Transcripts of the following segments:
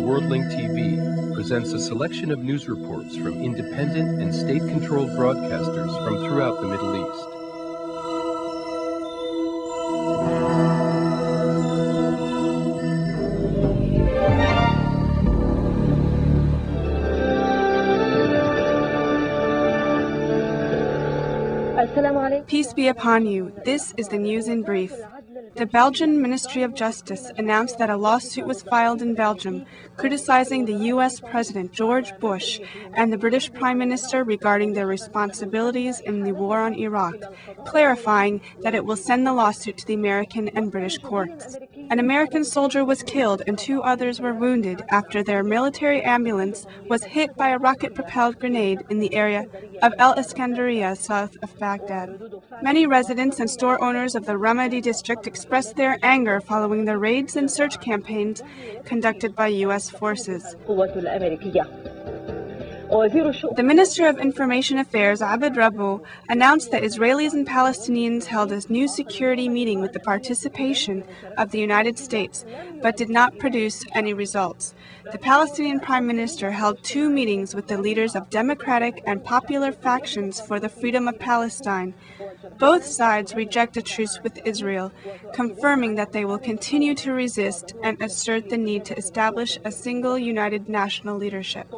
Award-winning TV presents a selection of news reports from independent and state-controlled broadcasters from throughout the Middle East. Peace be upon you. This is the news in brief. The Belgian Ministry of Justice announced that a lawsuit was filed in Belgium criticizing the U.S. President George Bush and the British Prime Minister regarding their responsibilities in the war on Iraq, clarifying that it will send the lawsuit to the American and British courts. An American soldier was killed and 2 others were wounded after their military ambulance was hit by a rocket-propelled grenade in the area of El Iskandariya, south of Baghdad. Many residents and store owners of the Ramadi district expressed their anger following the raids and search campaigns conducted by U.S. forces. The Minister of Information Affairs, Abed Rabbo, announced that Israelis and Palestinians held a new security meeting with the participation of the United States, but did not produce any results. The Palestinian Prime Minister held 2 meetings with the leaders of democratic and popular factions for the freedom of Palestine. Both sides reject a truce with Israel, confirming that they will continue to resist and assert the need to establish a single united national leadership.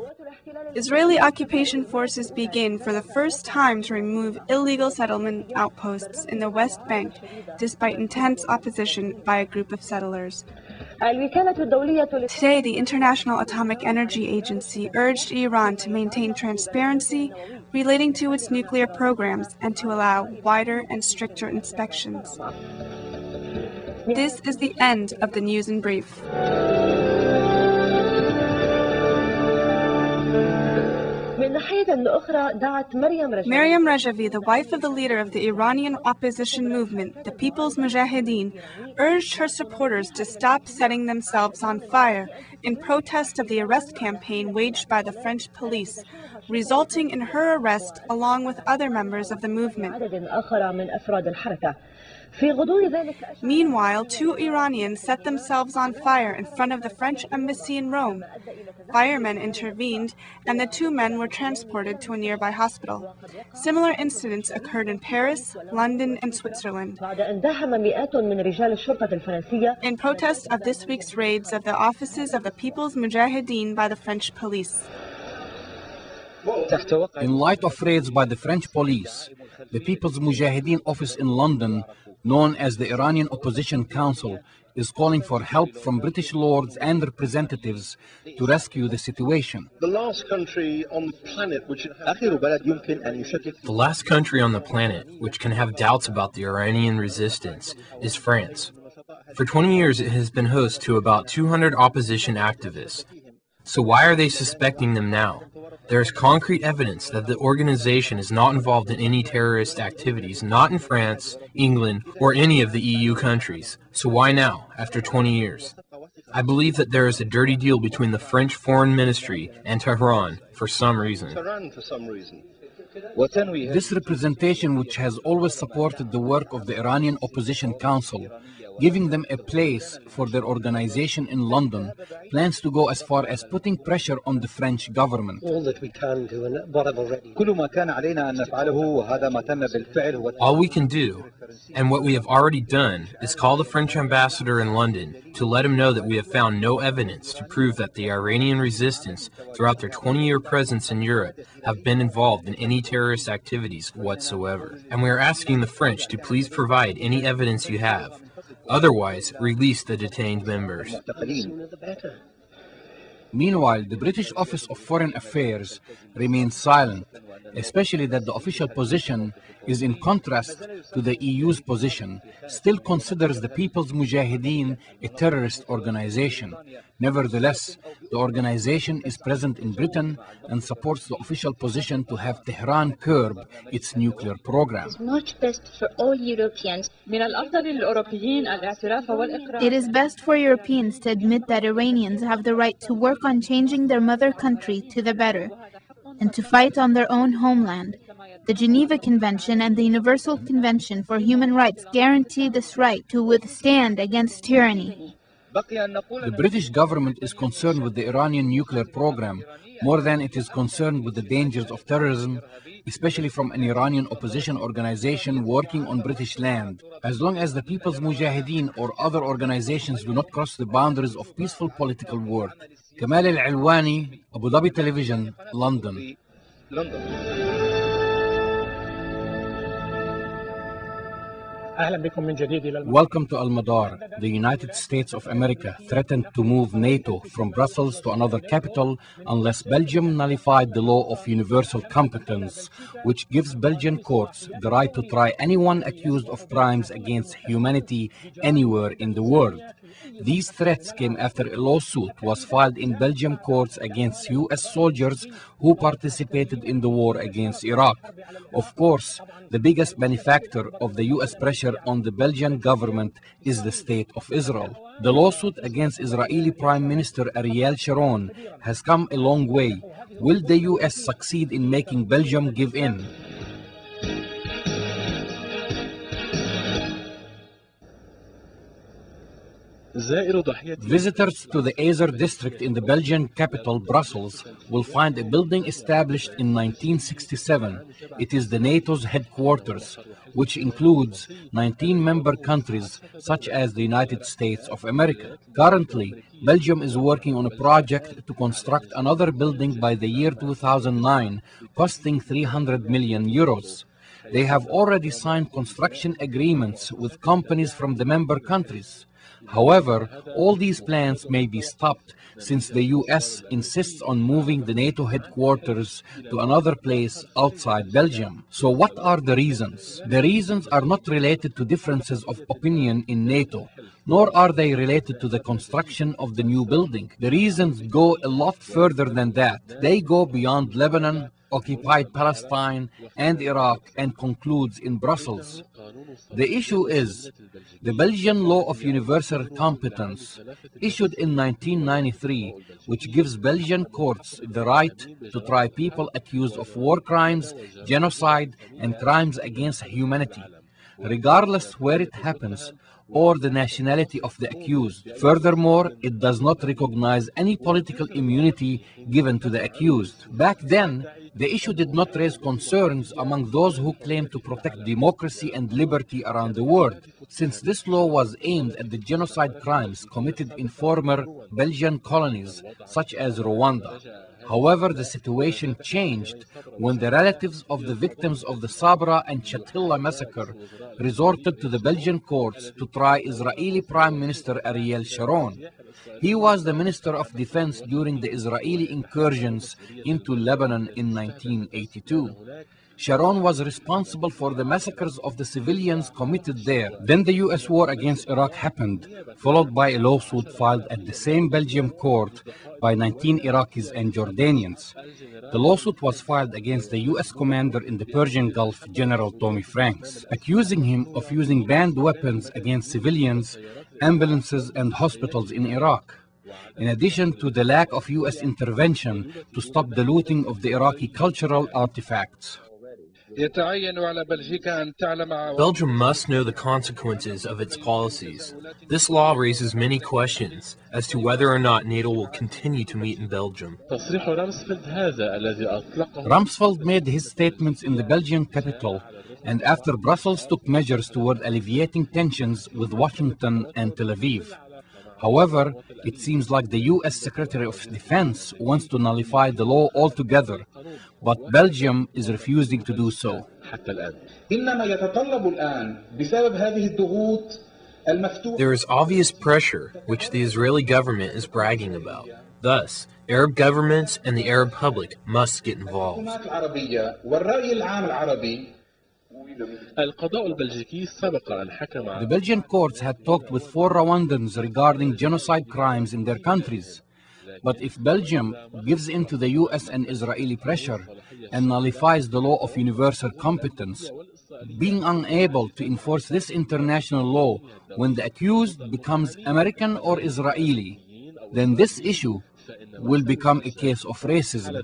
Israeli occupation forces begin for the first time to remove illegal settlement outposts in the West Bank, despite intense opposition by a group of settlers. Today, the International Atomic Energy Agency urged Iran to maintain transparency relating to its nuclear programs and to allow wider and stricter inspections. This is the end of the news in brief. Maryam Rajavi, the wife of the leader of the Iranian opposition movement, the People's Mujahideen, urged her supporters to stop setting themselves on fire in protest of the arrest campaign waged by the French police, resulting in her arrest along with other members of the movement. Meanwhile, 2 Iranians set themselves on fire in front of the French embassy in Rome. Firemen intervened, and the 2 men were transported to a nearby hospital. Similar incidents occurred in Paris, London, and Switzerland. In protest of this week's raids of the offices of the People's Mujahideen by the French police. In light of raids by the French police, the People's Mujahideen office in London, known as the Iranian Opposition Council, is calling for help from British lords and representatives to rescue the situation. The last country on the planet which can have doubts about the Iranian resistance is France. For 20 years, it has been host to about 200 opposition activists. So why are they suspecting them now? There is concrete evidence that the organization is not involved in any terrorist activities, not in France, England, or any of the EU countries. So why now, after 20 years? I believe that there is a dirty deal between the French Foreign Ministry and Tehran for some reason. This representation, which has always supported the work of the Iranian Opposition Council, giving them a place for their organization in London, plans to go as far as putting pressure on the French government. All that we can do and what I've already all we can do, and what we have already done, is call the French ambassador in London to let him know that we have found no evidence to prove that the Iranian resistance throughout their 20-year presence in Europe have been involved in any terrorist activities whatsoever. And we are asking the French to please provide any evidence you have. Otherwise, release the detained members. Meanwhile, the British Office of Foreign Affairs remains silent, especially that the official position is in contrast to the EU's position, still considers the People's Mujahideen a terrorist organization. Nevertheless, the organization is present in Britain and supports the official position to have Tehran curb its nuclear program. It's much best for all Europeans. It is best for Europeans to admit that Iranians have the right to work on changing their mother country to the better and to fight on their own homeland. The Geneva Convention and the Universal Convention for Human Rights guarantee this right to withstand against tyranny. The British government is concerned with the Iranian nuclear program more than it is concerned with the dangers of terrorism, especially from an Iranian opposition organization working on British land. As long as the People's Mujahideen or other organizations do not cross the boundaries of peaceful political work. Kamal Al-Alwani, Abu Dhabi Television, London. Welcome to Al-Madar. The United States of America threatened to move NATO from Brussels to another capital unless Belgium nullified the law of universal competence, which gives Belgian courts the right to try anyone accused of crimes against humanity anywhere in the world. These threats came after a lawsuit was filed in Belgian courts against U.S. soldiers who participated in the war against Iraq. Of course, the biggest benefactor of the U.S. pressure on the Belgian government is the State of Israel. The lawsuit against Israeli Prime Minister Ariel Sharon has come a long way. Will the U.S. succeed in making Belgium give in? Visitors to the Azer district in the Belgian capital, Brussels, will find a building established in 1967. It is the NATO's headquarters, which includes 19 member countries, such as the United States of America. Currently, Belgium is working on a project to construct another building by the year 2009, costing 300 million euros. They have already signed construction agreements with companies from the member countries. However, all these plans may be stopped since the U.S. insists on moving the NATO headquarters to another place outside Belgium. So what are the reasons? The reasons are not related to differences of opinion in NATO, nor are they related to the construction of the new building. The reasons go a lot further than that. They go beyond Lebanon, occupied Palestine, and Iraq, and concludes in Brussels. The issue is the Belgian Law of Universal Competence, issued in 1993, which gives Belgian courts the right to try people accused of war crimes, genocide, and crimes against humanity, regardless where it happens or the nationality of the accused. Furthermore, it does not recognize any political immunity given to the accused. Back then, the issue did not raise concerns among those who claim to protect democracy and liberty around the world, since this law was aimed at the genocide crimes committed in former Belgian colonies, such as Rwanda. However, the situation changed when the relatives of the victims of the Sabra and Shatila massacre resorted to the Belgian courts to try Israeli Prime Minister Ariel Sharon. He was the Minister of Defense during the Israeli incursions into Lebanon in 1982. Sharon was responsible for the massacres of the civilians committed there. Then the U.S. war against Iraq happened, followed by a lawsuit filed at the same Belgian court by 19 Iraqis and Jordanians. The lawsuit was filed against the U.S. commander in the Persian Gulf, General Tommy Franks, accusing him of using banned weapons against civilians, ambulances, and hospitals in Iraq, in addition to the lack of U.S. intervention to stop the looting of the Iraqi cultural artifacts. Belgium must know the consequences of its policies. This law raises many questions as to whether or not NATO will continue to meet in Belgium. Rumsfeld made his statements in the Belgian capital, and after Brussels took measures toward alleviating tensions with Washington and Tel Aviv. However, it seems like the U.S. Secretary of Defense wants to nullify the law altogether, but Belgium is refusing to do so. There is obvious pressure which the Israeli government is bragging about. Thus, Arab governments and the Arab public must get involved. The Belgian courts had talked with 4 Rwandans regarding genocide crimes in their countries. But if Belgium gives in to the U.S. and Israeli pressure and nullifies the law of universal competence, being unable to enforce this international law when the accused becomes American or Israeli, then this issue will become a case of racism.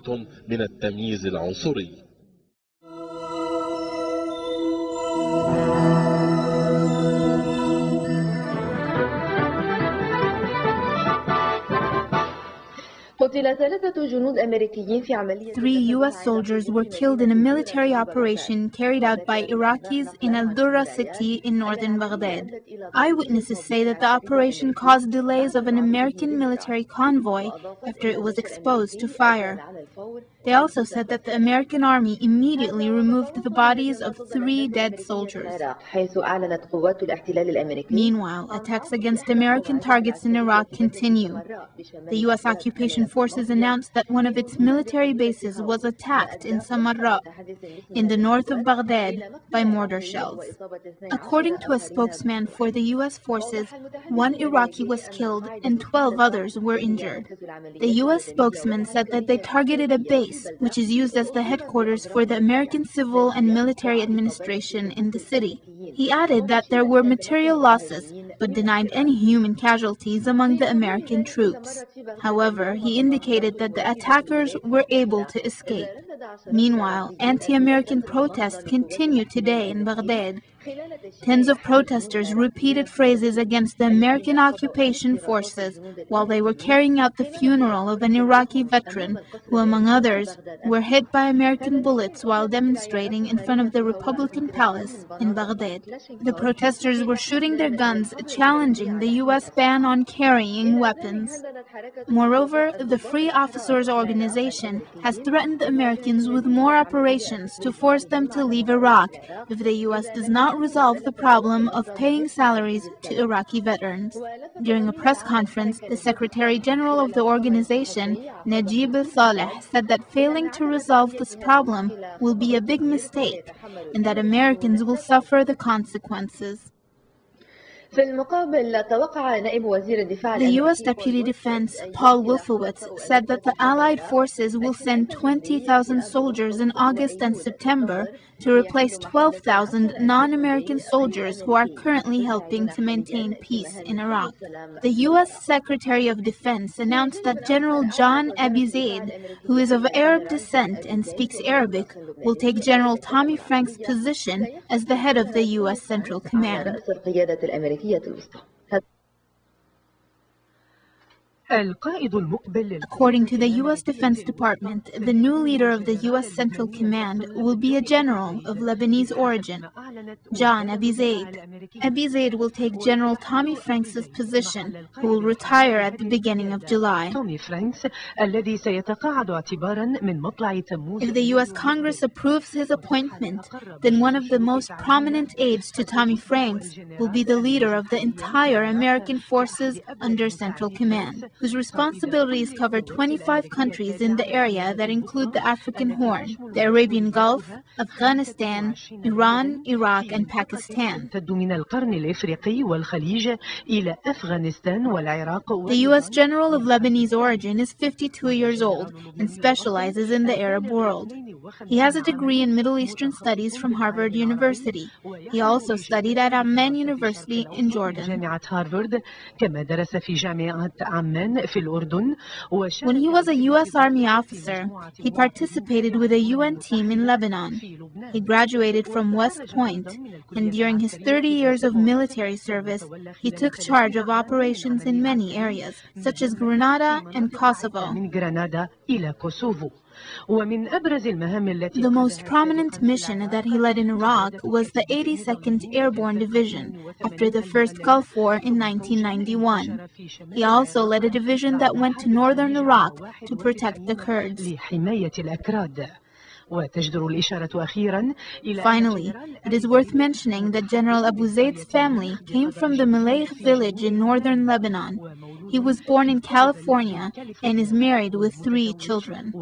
3 U.S. soldiers were killed in a military operation carried out by Iraqis in Al-Durra city in northern Baghdad. Eyewitnesses say that the operation caused delays of an American military convoy after it was exposed to fire. They also said that the American army immediately removed the bodies of 3 dead soldiers. Meanwhile, attacks against American targets in Iraq continue. The U.S. occupation forces announced that one of its military bases was attacked in Samarra, in the north of Baghdad, by mortar shells. According to a spokesman for the U.S. forces, 1 Iraqi was killed and 12 others were injured. The U.S. spokesman said that they targeted a base, which is used as the headquarters for the American civil and military administration in the city. He added that there were material losses, but denied any human casualties among the American troops. However, he indicated that the attackers were able to escape. Meanwhile, anti-American protests continue today in Baghdad. Tens of protesters repeated phrases against the American occupation forces while they were carrying out the funeral of an Iraqi veteran who, among others, were hit by American bullets while demonstrating in front of the Republican Palace in Baghdad. The protesters were shooting their guns, challenging the U.S. ban on carrying weapons. Moreover, the Free Officers Organization has threatened Americans with more operations to force them to leave Iraq if the U.S. does not resolve the problem of paying salaries to Iraqi veterans. During a press conference, the Secretary General of the organization, Najib Saleh, said that failing to resolve this problem will be a big mistake and that Americans will suffer the consequences. The U.S. Deputy Defense, Paul Wolfowitz, said that the Allied forces will send 20,000 soldiers in August and September to replace 12,000 non-American soldiers who are currently helping to maintain peace in Iraq. The U.S. Secretary of Defense announced that General John Abi Zaid, who is of Arab descent and speaks Arabic, will take General Tommy Frank's position as the head of the U.S. Central Command. According to the U.S. Defense Department, the new leader of the U.S. Central Command will be a general of Lebanese origin, John Abi Zaid. Abi Zaid will take General Tommy Franks' position, who will retire at the beginning of July. If the U.S. Congress approves his appointment, then one of the most prominent aides to Tommy Franks will be the leader of the entire American forces under Central Command, whose responsibilities cover 25 countries in the area that include the African Horn, the Arabian Gulf, Afghanistan, Iran, Iraq, and Pakistan. The U.S. General of Lebanese origin is 52 years old and specializes in the Arab world. He has a degree in Middle Eastern Studies from Harvard University. He also studied at Amman University in Jordan. When he was a U.S. Army officer, he participated with a UN team in Lebanon. He graduated from West Point, and during his 30 years of military service, he took charge of operations in many areas, such as Grenada and Kosovo. The most prominent mission that he led in Iraq was the 82nd Airborne Division after the First Gulf War in 1991. He also led a division that went to northern Iraq to protect the Kurds. Finally, it is worth mentioning that General Abu Zaid's family came from the Malayh village in northern Lebanon. He was born in California and is married with 3 children.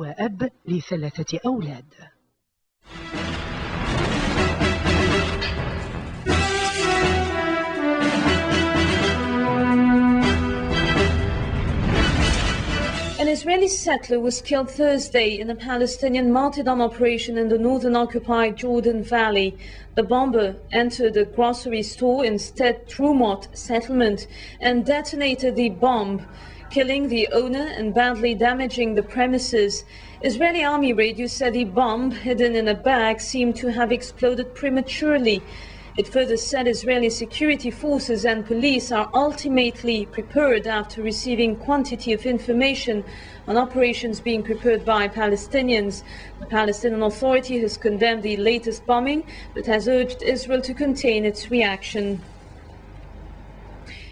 An Israeli settler was killed Thursday in a Palestinian martyrdom operation in the northern occupied Jordan Valley. The bomber entered a grocery store in Sted Trumot settlement and detonated the bomb, killing the owner and badly damaging the premises. Israeli army radio said the bomb, hidden in a bag, seemed to have exploded prematurely. It further said Israeli security forces and police are ultimately prepared after receiving quantity of information on operations being prepared by Palestinians. The Palestinian Authority has condemned the latest bombing, but has urged Israel to contain its reaction.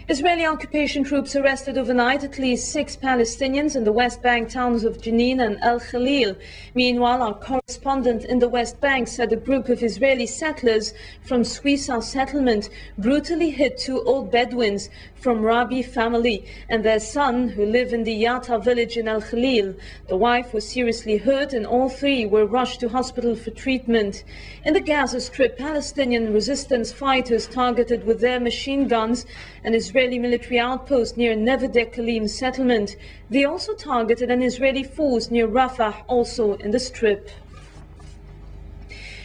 Israeli occupation troops arrested overnight at least 6 Palestinians in the West Bank towns of Jenin and El Khalil. Meanwhile, our correspondent in the West Bank said a group of Israeli settlers from Suisa settlement brutally hit 2 old Bedouins from Rabi family and their son who live in the Yatta village in El Khalil. The wife was seriously hurt and all 3 were rushed to hospital for treatment. In the Gaza Strip, Palestinian resistance fighters targeted with their machine guns an Israeli military outpost near Nevedek Kalim settlement. They also targeted an Israeli force near Rafah, also in the Strip.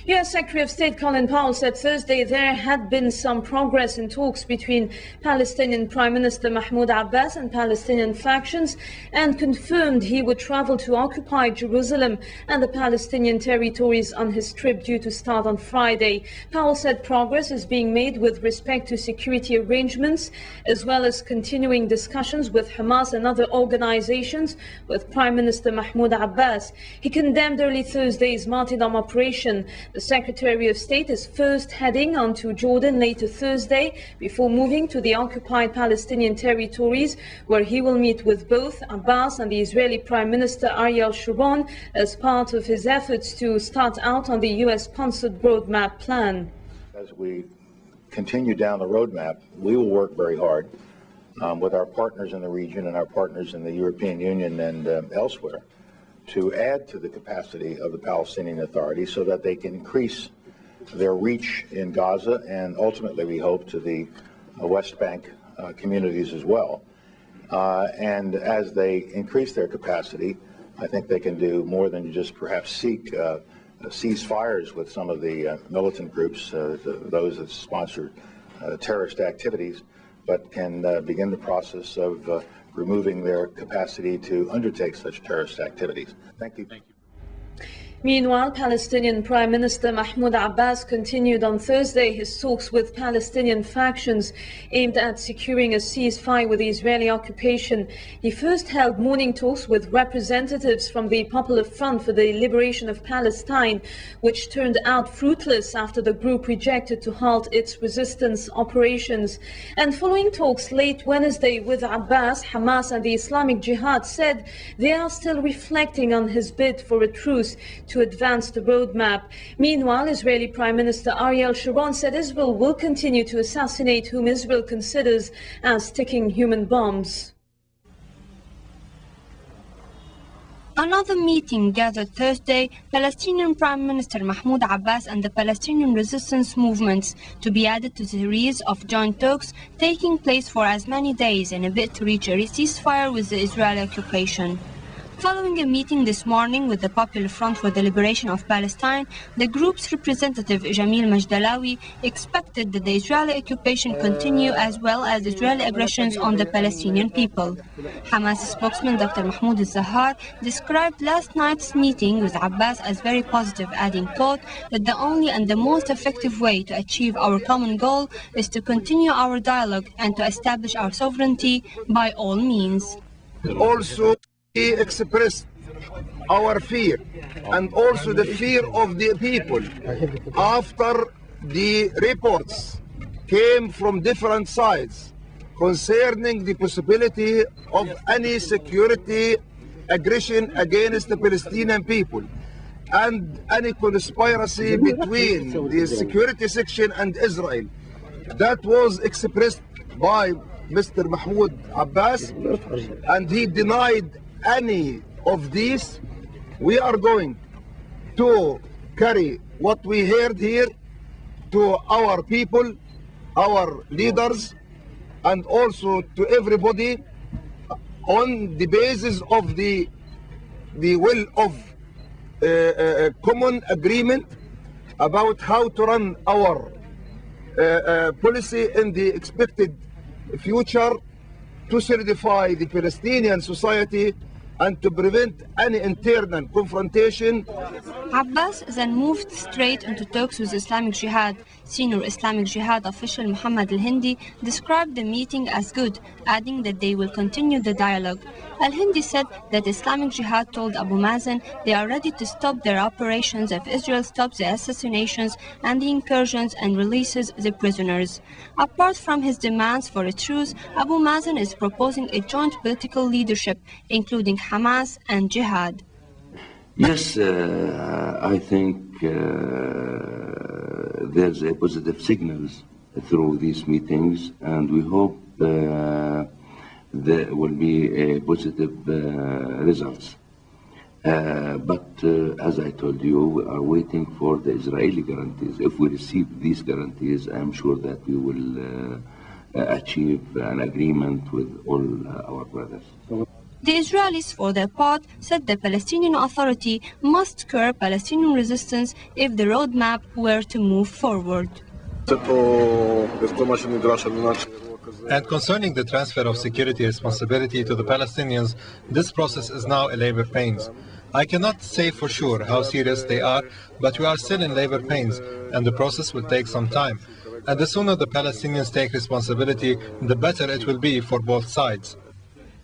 U.S. Secretary of State Colin Powell said Thursday there had been some progress in talks between Palestinian Prime Minister Mahmoud Abbas and Palestinian factions and confirmed he would travel to occupy Jerusalem and the Palestinian territories on his trip due to start on Friday. Powell said progress is being made with respect to security arrangements as well as continuing discussions with Hamas and other organizations with Prime Minister Mahmoud Abbas. He condemned early Thursday's martyrdom operation. The Secretary of State is first heading on to Jordan later Thursday before moving to the occupied Palestinian territories, where he will meet with both Abbas and the Israeli Prime Minister Ariel Sharon as part of his efforts to start out on the U.S.-sponsored roadmap plan. As we continue down the roadmap, we will work very hard with our partners in the region and our partners in the European Union and elsewhere to add to the capacity of the Palestinian Authority so that they can increase their reach in Gaza and ultimately, we hope, to the West Bank communities as well. And as they increase their capacity, I think they can do more than just perhaps seek ceasefires with some of the militant groups, those that sponsor terrorist activities, but can begin the process of removing their capacity to undertake such terrorist activities. Thank you. Meanwhile, Palestinian Prime Minister Mahmoud Abbas continued on Thursday his talks with Palestinian factions aimed at securing a ceasefire with the Israeli occupation. He first held morning talks with representatives from the Popular Front for the Liberation of Palestine, which turned out fruitless after the group rejected to halt its resistance operations. And following talks late Wednesday with Abbas, Hamas and the Islamic Jihad said they are still reflecting on his bid for a truce to advance the roadmap. Meanwhile, Israeli Prime Minister Ariel Sharon said Israel will continue to assassinate whom Israel considers as ticking human bombs. Another meeting gathered Thursday Palestinian Prime Minister Mahmoud Abbas and the Palestinian resistance movements to be added to the series of joint talks taking place for as many days in a bid to reach a ceasefire with the Israeli occupation. Following a meeting this morning with the Popular Front for the Liberation of Palestine, the group's representative Jamil Majdalawi expected that the Israeli occupation continue as well as Israeli aggressions on the Palestinian people. Hamas spokesman Dr. Mahmoud al-Zahar described last night's meeting with Abbas as very positive, adding, quote, that the only and the most effective way to achieve our common goal is to continue our dialogue and to establish our sovereignty by all means. Also, we expressed our fear and also the fear of the people after the reports came from different sides concerning the possibility of any security aggression against the Palestinian people and any conspiracy between the security section and Israel. That was expressed by Mr. Mahmoud Abbas, and he denied any of these. We are going to carry what we heard here to our people, our leaders, and also to everybody on the basis of the will of a common agreement about how to run our policy in the expected future to solidify the Palestinian society and to prevent any internal confrontation. Abbas then moved straight into talks with Islamic Jihad. Senior Islamic Jihad official Muhammad al-Hindi described the meeting as good, adding that they will continue the dialogue. Al-Hindi said that Islamic Jihad told Abu Mazen they are ready to stop their operations if Israel stops the assassinations and the incursions and releases the prisoners. Apart from his demands for a truce, Abu Mazen is proposing a joint political leadership, including Hamas and Jihad. Yes, I think there's a positive signals through these meetings, and we hope there will be a positive results. But as I told you, we are waiting for the Israeli guarantees. If we receive these guarantees, I'm sure that we will achieve an agreement with all our brothers. The Israelis, for their part, said the Palestinian Authority must curb Palestinian resistance if the roadmap were to move forward. And concerning the transfer of security responsibility to the Palestinians, this process is now a labor pains. I cannot say for sure how serious they are, but we are still in labor pains, and the process will take some time. And the sooner the Palestinians take responsibility, the better it will be for both sides.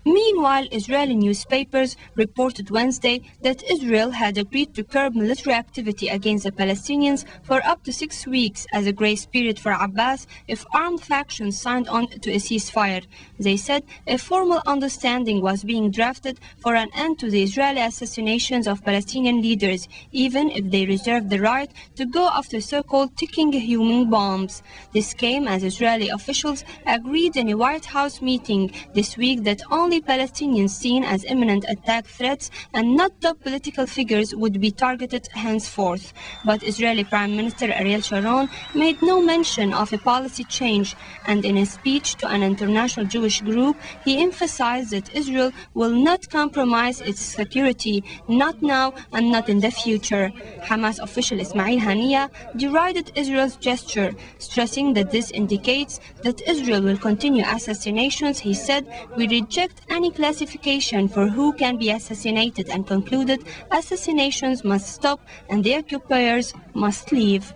Meanwhile, Israeli newspapers reported Wednesday that Israel had agreed to curb military activity against the Palestinians for up to 6 weeks as a grace period for Abbas if armed factions signed on to a ceasefire. They said a formal understanding was being drafted for an end to the Israeli assassinations of Palestinian leaders, even if they reserved the right to go after so-called ticking human bombs. This came as Israeli officials agreed in a White House meeting this week that only Palestinians seen as imminent attack threats and not top political figures would be targeted henceforth. But Israeli Prime Minister Ariel Sharon made no mention of a policy change, and in a speech to an international Jewish group, he emphasized that Israel will not compromise its security, not now and not in the future. Hamas official Ismail Haniyeh derided Israel's gesture, stressing that this indicates that Israel will continue assassinations. He said, "We reject any classification for who can be assassinated," and concluded assassinations must stop and the occupiers must leave.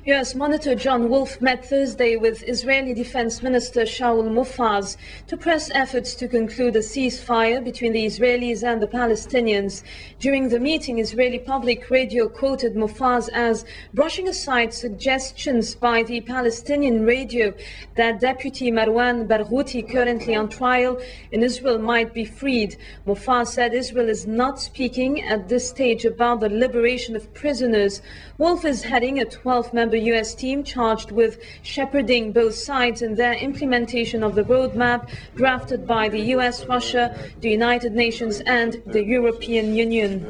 U.S. Monitor John Wolfe met Thursday with Israeli Defense Minister Shaul Mofaz to press efforts to conclude a ceasefire between the Israelis and the Palestinians. During the meeting, Israeli public radio quoted Mofaz as brushing aside suggestions by the Palestinian radio that Deputy Marwan Barghouti, currently on trial in Israel, might be freed. Mofaz said Israel is not speaking at this stage about the liberation of prisoners. Wolfe is heading a 12-member U.S. team charged with shepherding both sides in their implementation of the roadmap drafted by the U.S., Russia, the United Nations and the European Union.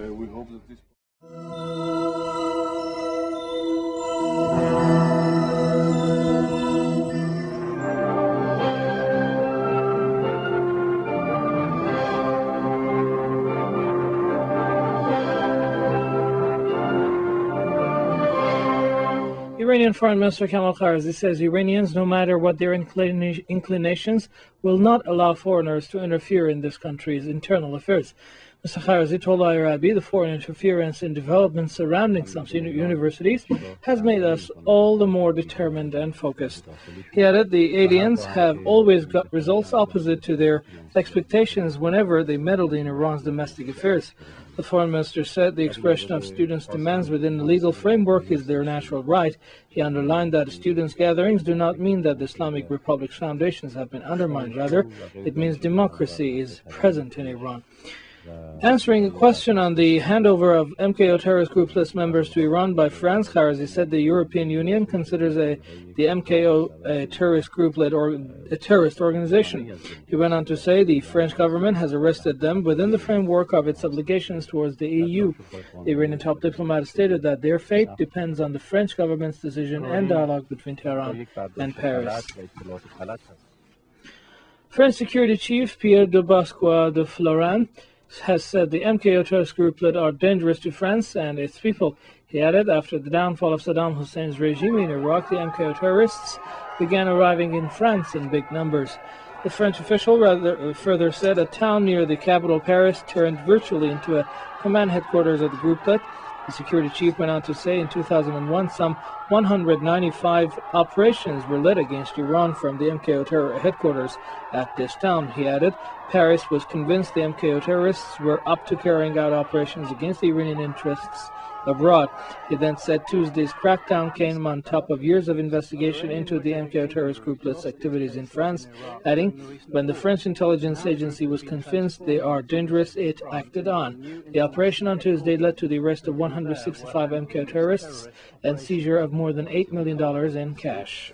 Iranian Foreign Minister Kamal Kharzi says Iranians, no matter what their inclinations, will not allow foreigners to interfere in this country's internal affairs. Mr. Kharzi told IRIB the foreign interference in developments surrounding some universities has made us all the more determined and focused. He added the aliens have always got results opposite to their expectations whenever they meddled in Iran's domestic affairs. The foreign minister said the expression of students' demands within the legal framework is their natural right. He underlined that students' gatherings do not mean that the Islamic Republic's foundations have been undermined. Rather, it means democracy is present in Iran. Answering a question on the handover of MKO terrorist group list members to Iran by France, Kharzi said the European Union considers the MKO a terrorist group-led a terrorist organization. He went on to say the French government has arrested them within the framework of its obligations towards the EU. The Iranian top diplomat stated that their fate depends on the French government's decision and dialogue between Tehran and Paris. French Security Chief Pierre de Bascois de Florin has said the MKO terrorist group-led are dangerous to France and its people. He added, after the downfall of Saddam Hussein's regime in Iraq, the MKO terrorists began arriving in France in big numbers. The French official further said a town near the capital, Paris, turned virtually into a command headquarters of the grouplet. The security chief went on to say in 2001 some 195 operations were led against Iran from the MKO terror headquarters at this town. He added, Paris was convinced the MKO terrorists were up to carrying out operations against the Iranian interests abroad. He then said Tuesday's crackdown came on top of years of investigation into the MKO terrorist grouplet's activities in France, adding, when the French intelligence agency was convinced they are dangerous, it acted on. The operation on Tuesday led to the arrest of 165 MKO terrorists and seizure of more than $8 million in cash.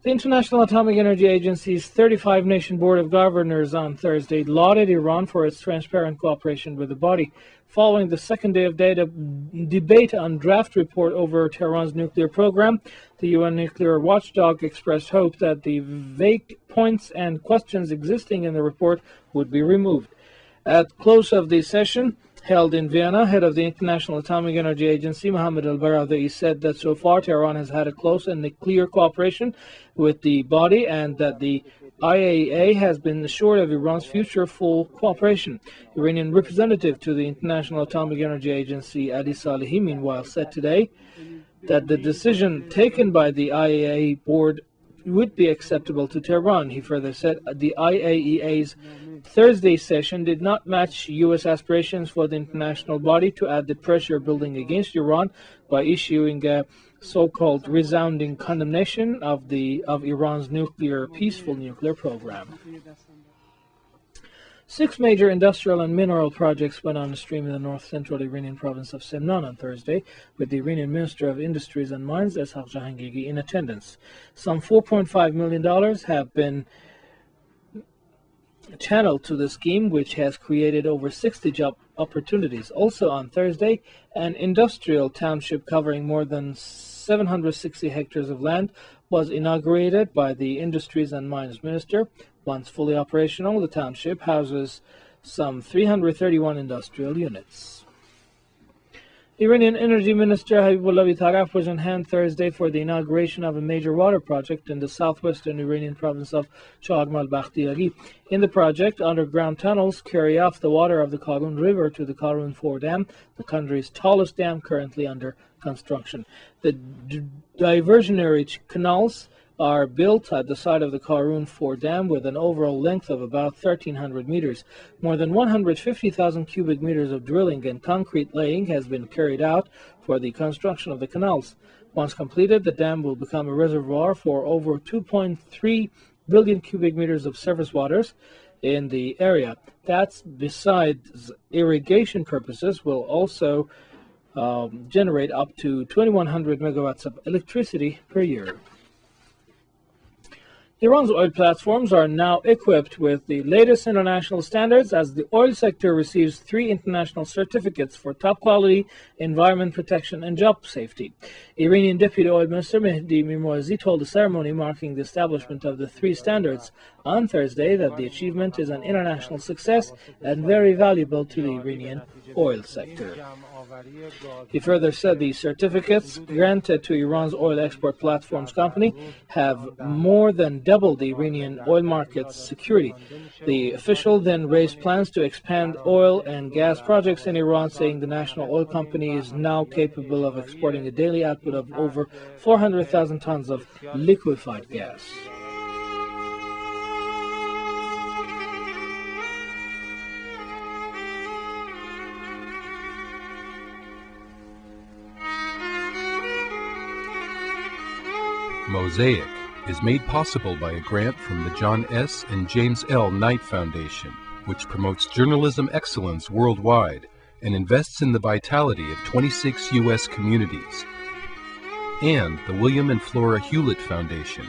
The International Atomic Energy Agency's 35-nation Board of Governors on Thursday lauded Iran for its transparent cooperation with the body. Following the second day of debate on draft report over Tehran's nuclear program, the UN nuclear watchdog expressed hope that the vague points and questions existing in the report would be removed. At close of the session, held in Vienna, head of the International Atomic Energy Agency, Mohammed al-Baradei, said that so far Tehran has had a close and clear cooperation with the body and that the IAEA has been assured of Iran's future full cooperation. Iranian representative to the International Atomic Energy Agency, Adi Salehi, meanwhile, said today that the decision taken by the IAEA board would be acceptable to Tehran. He further said the IAEA's Thursday session did not match U.S. aspirations for the international body to add the pressure building against Iran by issuing a so-called resounding condemnation of Iran's peaceful nuclear program. 6 major industrial and mineral projects went on stream in the north-central Iranian province of Semnan on Thursday, with the Iranian Minister of Industries and Mines, Eshaq Jahangiri, in attendance. Some $4.5 million have been channeled to the scheme, which has created over 60 job opportunities. Also on Thursday, an industrial township covering more than 760 hectares of land was inaugurated by the Industries and Mines Minister. Once fully operational, the township houses some 331 industrial units. Iranian Energy Minister Habibullah Bitaraf was on hand Thursday for the inauguration of a major water project in the southwestern Iranian province of Chagmal Bakhtiyari. In the project, underground tunnels carry off the water of the Karun River to the Karun 4 Dam, the country's tallest dam currently under construction. The diversionary canals are built at the side of the Karun 4 Dam with an overall length of about 1,300 meters. More than 150,000 cubic meters of drilling and concrete laying has been carried out for the construction of the canals. Once completed, the dam will become a reservoir for over 2.3 billion cubic meters of surface waters in the area. That's besides irrigation purposes, will also generate up to 2,100 megawatts of electricity per year. Iran's oil platforms are now equipped with the latest international standards as the oil sector receives 3 international certificates for top quality, environment protection, and job safety. Iranian Deputy Oil Minister Mehdi Mirmoazi told the ceremony marking the establishment of the 3 standards on Thursday that the achievement is an international success and very valuable to the Iranian oil sector. He further said the certificates granted to Iran's oil export platforms company have more than doubled the Iranian oil market's security. The official then raised plans to expand oil and gas projects in Iran, saying the national oil company is now capable of exporting a daily output of over 400,000 tons of liquefied gas. Mosaic is made possible by a grant from the John S. and James L. Knight Foundation, which promotes journalism excellence worldwide and invests in the vitality of 26 U.S. communities, and the William and Flora Hewlett Foundation,